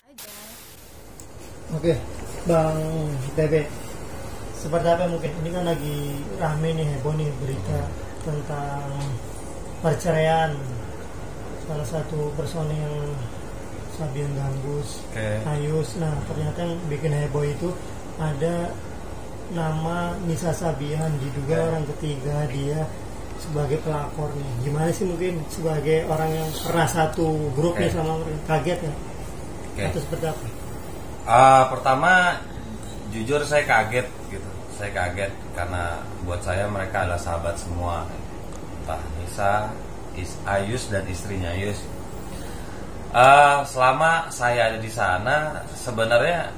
Oke, Bang Bebe, seperti apa mungkin ini kan lagi rame nih, heboh nih berita tentang perceraian salah satu personil Sabian Gambus, Ayus. Nah, ternyata yang bikin heboh itu ada nama Nisa Sabian, diduga orang ketiga dia sebagai pelakor nih. Gimana sih mungkin sebagai orang yang pernah satu grup nih sama mereka, kaget ya? Atau seperti apa? Pertama jujur saya kaget gitu. Saya kaget karena buat saya mereka adalah sahabat semua. Entah Nisa, Ayus dan istrinya Ayus. Selama saya ada di sana, sebenarnya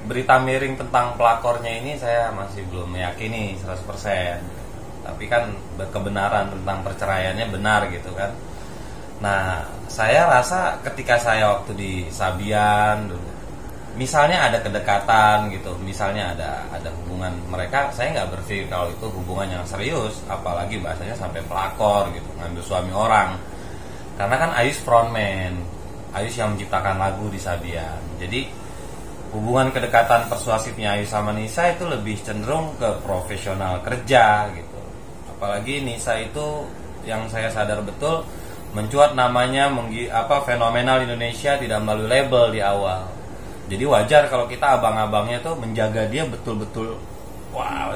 berita miring tentang pelakornya ini saya masih belum meyakini 100%. Tapi kan kebenaran tentang perceraiannya benar gitu kan. Nah, saya rasa ketika saya waktu di Sabian dulu, misalnya ada kedekatan gitu, misalnya ada hubungan mereka, saya nggak berpikir kalau itu hubungan yang serius, apalagi bahasanya sampai pelakor gitu, ngambil suami orang. Karena kan Ayus frontman, Ayus yang menciptakan lagu di Sabian. Jadi hubungan kedekatan persuasifnya Ayus sama Nisa itu lebih cenderung ke profesional kerja gitu. Apalagi Nisa itu yang saya sadar betul mencuat namanya fenomenal Indonesia tidak melalui label di awal. Jadi wajar kalau kita abang-abangnya tuh menjaga dia betul-betul,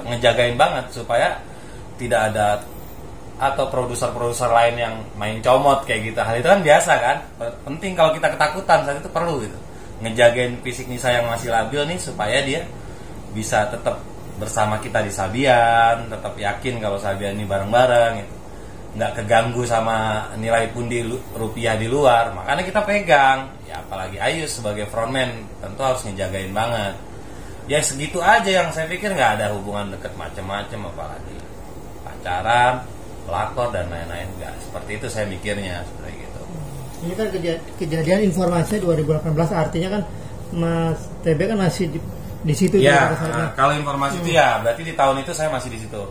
ngejagain banget supaya tidak ada atau produser-produser lain yang main comot kayak gitu. Hal itu kan biasa kan. Penting kalau kita ketakutan saat itu perlu gitu. Ngejagain fisik Nisa yang masih labil nih supaya dia bisa tetap bersama kita di Sabian, tetap yakin kalau Sabian ini bareng-bareng gitu. Nggak keganggu sama nilai pundi rupiah di luar, makanya kita pegang. Ya apalagi Ayus sebagai frontman tentu harus ngejagain banget. Ya segitu aja yang saya pikir, nggak ada hubungan deket macem-macem, apalagi pacaran, pelakor dan lain-lain. Nggak seperti itu saya mikirnya seperti gitu. Ini kan kejadian informasinya 2018, artinya kan Mas TB kan masih di situ ya. Kalau informasi itu ya berarti di tahun itu saya masih di situ.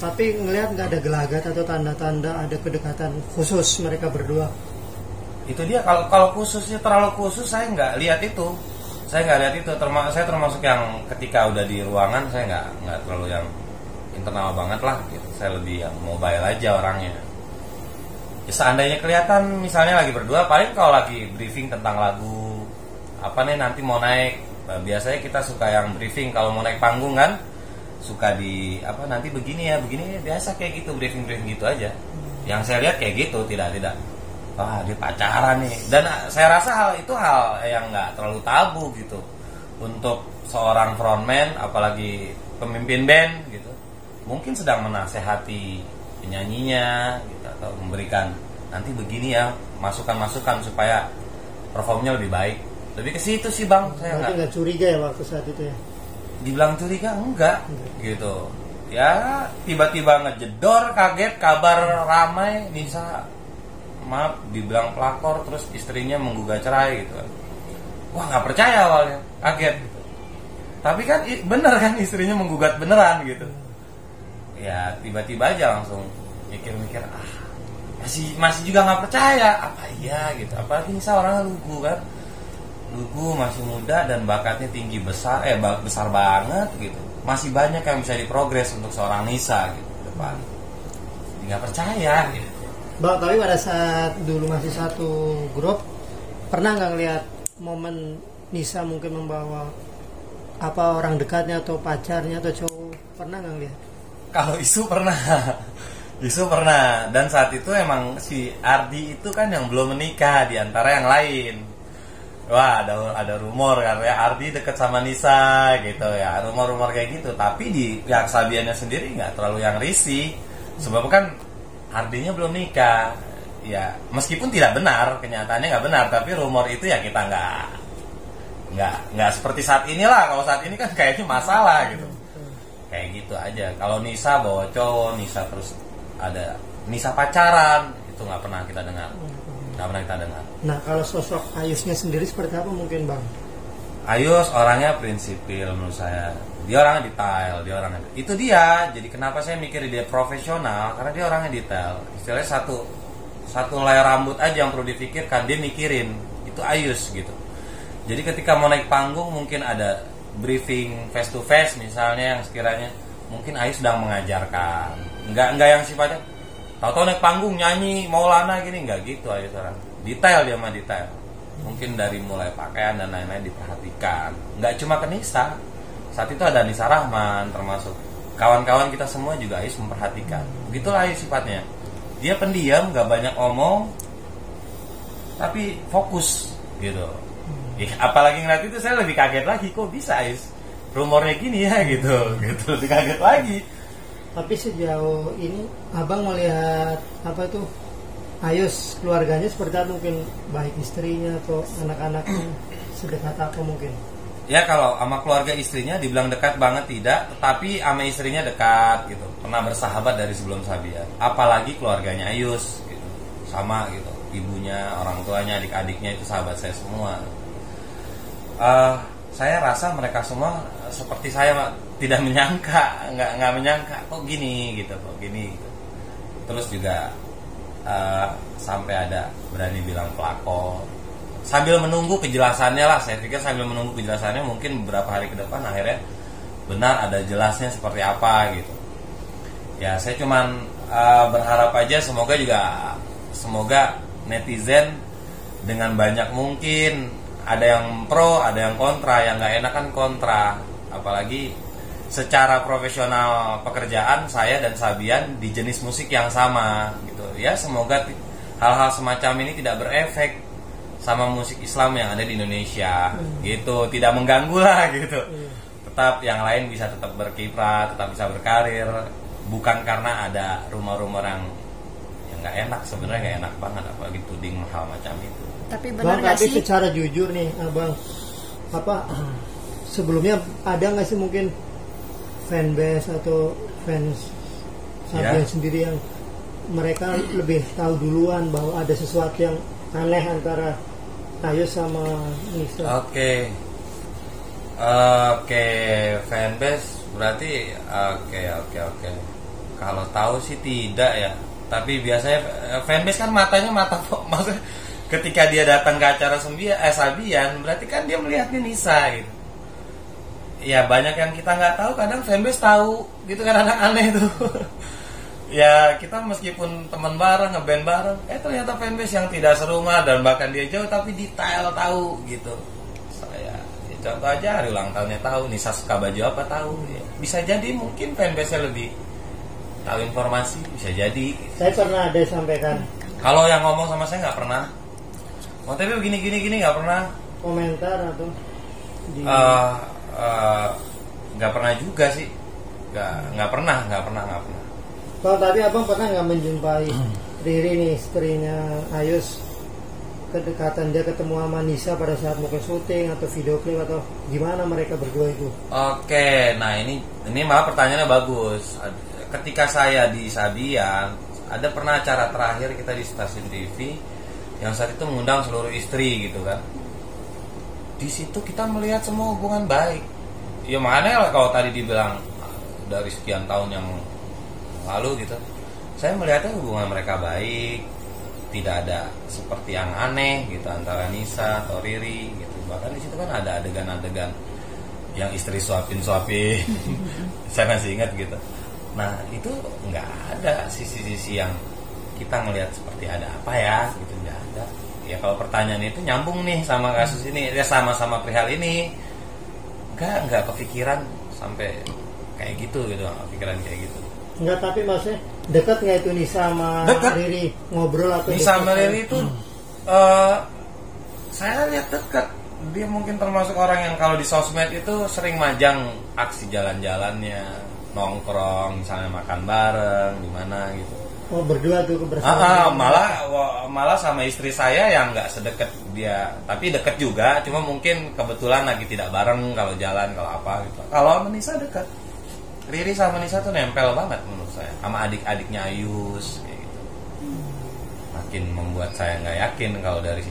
Tapi ngelihat nggak ada gelagat atau tanda-tanda ada kedekatan khusus mereka berdua. Itu dia, kalau khususnya terlalu khusus saya nggak lihat itu. Saya nggak lihat itu. Saya termasuk yang ketika udah di ruangan saya nggak terlalu yang internal banget lah gitu. Saya lebih yang mobile aja orangnya. Ya, seandainya kelihatan misalnya lagi berdua, paling kalau lagi briefing tentang lagu apa nih nanti mau naik. Biasanya kita suka yang briefing kalau mau naik panggung kan, suka di nanti begini ya biasa kayak gitu, briefing gitu aja. Yang saya lihat kayak gitu, tidak dia pacaran nih. Dan saya rasa hal yang nggak terlalu tabu gitu untuk seorang frontman, apalagi pemimpin band gitu. Mungkin sedang menasehati penyanyinya gitu, atau memberikan nanti begini ya masukan supaya performnya lebih baik. Lebih ke situ sih Bang, saya nggak curiga ya waktu saat itu ya? Dibilang curiga enggak gitu. Ya tiba-tiba ngejedor, kaget, kabar ramai, Nisa dibilang pelakor, terus istrinya menggugat cerai gitu. Wah nggak percaya awalnya, kaget gitu. Tapi kan bener kan istrinya menggugat beneran gitu. Ya tiba-tiba aja langsung mikir-mikir, masih juga nggak percaya, apa iya gitu. Apalagi Nisa orangnya lugu kan. Lugu, masih muda dan bakatnya tinggi besar banget gitu. Masih banyak yang bisa diprogres untuk seorang Nisa gitu ke depan. Nggak percaya gitu. Bang, tapi pada saat dulu masih satu grup, pernah nggak ngelihat momen Nisa mungkin membawa orang dekatnya atau pacarnya atau cowok? Pernah nggak ngelihat? Kalau isu pernah. Isu pernah. Dan saat itu emang si Ardi itu kan yang belum menikah di antara yang lain. Wah ada rumor katanya Ardi deket sama Nisa gitu ya, rumor-rumor kayak gitu. Tapi di pihak Sabiannya sendiri nggak terlalu yang risih, sebab kan Ardinya belum nikah. Ya meskipun tidak benar, kenyataannya nggak benar, tapi rumor itu ya kita nggak seperti saat inilah. Kalau saat ini kan kayaknya masalah gitu, kayak gitu aja. Kalau Nisa bawa cowok, Nisa terus ada Nisa pacaran, itu nggak pernah kita dengar. Nah kalau sosok Ayusnya sendiri seperti apa mungkin Bang? Ayus orangnya prinsipil menurut saya. Dia orangnya detail, itu dia. Jadi kenapa saya mikir dia profesional, karena dia orangnya detail. Istilahnya satu layar rambut aja yang perlu difikirkan, dia mikirin. Itu Ayus gitu. Jadi ketika mau naik panggung mungkin ada briefing face to face misalnya yang sekiranya mungkin Ayu sedang mengajarkan, nggak yang sifatnya tahu-tahu naik panggung nyanyi Maulana gini, nggak gitu Ayu sekarang. Detail dia mah detail. Mungkin dari mulai pakaian dan lain-lain diperhatikan. Nggak cuma ke Nisa. Saat itu ada Nisa Rahman termasuk kawan-kawan kita semua juga Ayu memperhatikan. Begitulah Ayu sifatnya. Dia pendiam, nggak banyak omong, tapi fokus gitu. Apalagi ngeliat itu saya lebih kaget lagi, kok bisa Ayus rumornya gini ya gitu lebih kaget lagi. Tapi sejauh ini abang melihat apa itu Ayus keluarganya seperti apa, mungkin baik istrinya atau anak-anaknya sedekat apa mungkin? Ya kalau sama keluarga istrinya dibilang dekat banget tidak, tetapi sama istrinya dekat gitu, pernah bersahabat dari sebelum Sabian. Apalagi keluarganya Ayus gitu, sama gitu, ibunya, orang tuanya, adik-adiknya itu sahabat saya semua. Saya rasa mereka semua seperti saya tidak menyangka, nggak menyangka kok gini gitu. Terus juga sampai ada berani bilang pelakor. Sambil menunggu kejelasannya lah, saya pikir sambil menunggu kejelasannya mungkin beberapa hari ke depan akhirnya benar ada jelasnya seperti apa gitu. Ya saya cuman berharap aja semoga netizen dengan banyak mungkin, ada yang pro, ada yang kontra, yang nggak enak kan kontra. Apalagi secara profesional pekerjaan saya dan Sabian di jenis musik yang sama gitu. Ya semoga hal-hal semacam ini tidak berefek sama musik Islam yang ada di Indonesia gitu, tidak mengganggu lah gitu. Tetap yang lain bisa tetap berkiprah, tetap bisa berkarir, bukan karena ada rumor-rumor yang nggak enak. Sebenarnya nggak enak banget apalagi tuding hal macam itu. Tapi benar nggak sih? Tapi secara jujur nih abang, sebelumnya ada nggak sih mungkin fanbase atau fans Sabian sendiri yang mereka lebih tahu duluan bahwa ada sesuatu yang aneh antara Ayus sama Nisa? Oke, fanbase berarti oke. Kalau tahu sih tidak ya. Tapi biasanya fanbase kan maksudnya ketika dia datang ke acara Sabian berarti kan dia melihatnya Nisa gitu. Ya banyak yang kita nggak tahu, kadang fanbase tahu gitu kan, aneh tuh. Ya kita meskipun teman bareng, ngeband bareng, ternyata fanbase yang tidak serumah dan bahkan dia jauh tapi detail tahu gitu. Saya contoh aja hari ulang tahunnya tahu, Nisa suka baju apa tahu. Ya, bisa jadi mungkin fanbase-nya lebih tahu informasi, bisa jadi. Saya pernah ada sampaikan. Kalau yang ngomong sama saya nggak pernah. Oh tapi begini nggak pernah. Komentar atau nggak pernah juga sih. Nggak pernah. Kalau tadi abang pernah nggak menjumpai Riri nih, istrinya Ayus, kedekatan dia ketemu sama Nisa pada saat mungkin syuting atau video klip atau gimana mereka berdua itu? Oke, nah ini malah pertanyaannya bagus. Ketika saya di Sabian, ada pernah acara terakhir kita di stasiun TV yang saat itu mengundang seluruh istri gitu kan. Di situ kita melihat semua hubungan baik. Ya makanya kalau tadi dibilang dari sekian tahun yang lalu gitu, saya melihatnya hubungan mereka baik, tidak ada seperti yang aneh gitu antara Nisa atau Riri gitu. Bahkan di situ kan ada adegan-adegan yang istri suapin saya masih ingat gitu. Nah itu nggak ada sisi-sisi yang kita ngelihat seperti ada apa ya gitu, nggak ada. Ya kalau pertanyaan itu nyambung nih sama kasus ini, ya sama-sama perihal ini, nggak kepikiran sampai kayak gitu pikiran kayak gitu. Enggak, tapi maksudnya dekat nggak itu Nisa sama Riri ngobrol atau Nisa sama Riri itu saya lihat dekat. Dia mungkin termasuk orang yang kalau di sosmed itu sering majang aksi jalan-jalannya, nongkrong misalnya makan bareng di mana gitu. Oh berdua tuh kebersamaan. Malah sama istri saya yang nggak sedekat dia, tapi dekat juga. Cuma mungkin kebetulan lagi tidak bareng kalau jalan kalau apa gitu. Kalau sama Nisa dekat. Riri sama Nisa tuh nempel banget menurut saya, sama adik-adiknya Ayus kayak gitu. Makin membuat saya nggak yakin kalau dari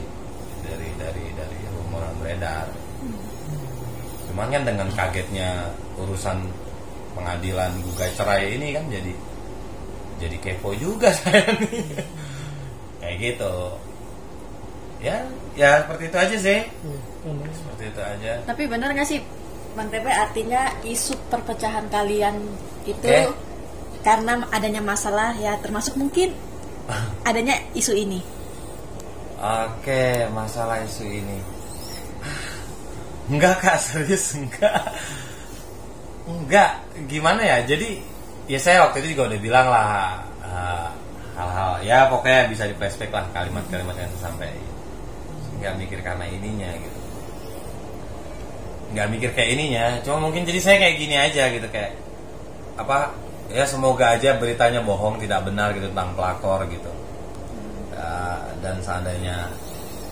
rumor yang beredar. Cuman kan dengan kagetnya urusan pengadilan gugat cerai ini kan jadi kepo juga saya nih. Kayak gitu. Ya seperti itu aja sih. itu aja. Tapi benar nggak sih Bang Tepe, artinya isu perpecahan kalian itu karena adanya masalah ya, termasuk mungkin adanya isu ini? Oke, masalah isu ini. Enggak Kak, serius enggak. Enggak, gimana ya? Jadi ya saya waktu itu juga udah bilang lah hal-hal ya pokoknya bisa di flashback lah kalimat-kalimat yang saya sampaikan. Nggak mikir karena ininya gitu. Nggak mikir kayak ininya, cuma mungkin jadi saya kayak gini aja gitu, kayak apa ya, semoga aja beritanya bohong, tidak benar gitu tentang pelakor gitu. Dan seandainya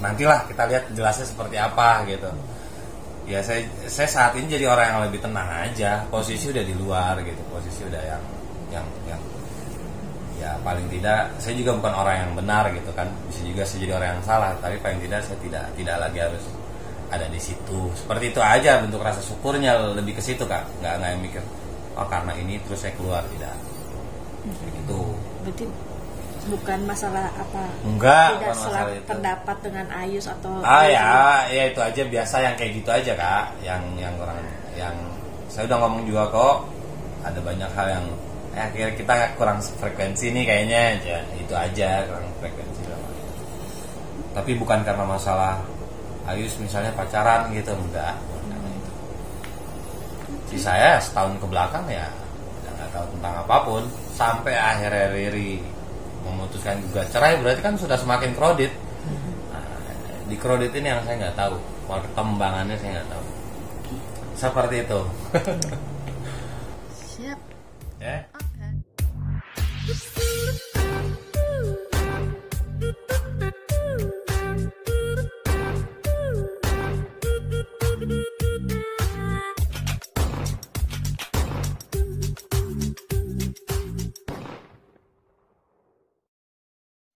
nantilah kita lihat jelasnya seperti apa gitu. Ya saya saat ini jadi orang yang lebih tenang aja, posisi udah di luar gitu, posisi udah yang ya paling tidak saya juga bukan orang yang benar gitu kan, bisa juga saya jadi orang yang salah, tapi paling tidak saya tidak lagi harus ada di situ. Seperti itu aja bentuk rasa syukurnya, lebih ke situ Kak, nggak yang mikir oh karena ini terus saya keluar, tidak gitu. Berarti bukan masalah apa? Enggak, tidak bukan masalah itu. Pendapat dengan Ayus atau ya itu aja biasa yang kayak gitu aja Kak, yang kurang, yang saya udah ngomong juga kok, ada banyak hal yang akhirnya kita kurang frekuensi nih kayaknya aja, itu aja kurang frekuensi lah. Tapi bukan karena masalah Ayus misalnya pacaran gitu, enggak, bukan karena itu. Si saya setahun ke belakang ya udah nggak tahu tentang apapun, sampai akhirnya Riri memutuskan juga cerai, berarti kan sudah semakin kredit. Nah, di kredit ini yang saya nggak tahu, perkembangannya saya nggak tahu. Seperti itu. Siap. Ya. Oke.